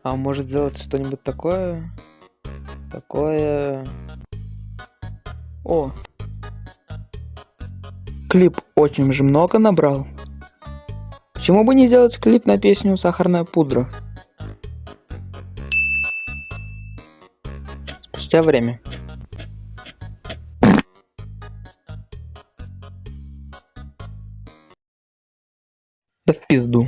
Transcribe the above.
А может сделать что-нибудь такое? Такое... О! Клип очень же много набрал. Почему бы не сделать клип на песню «Сахарная пудра»? Спустя время. Да в пизду.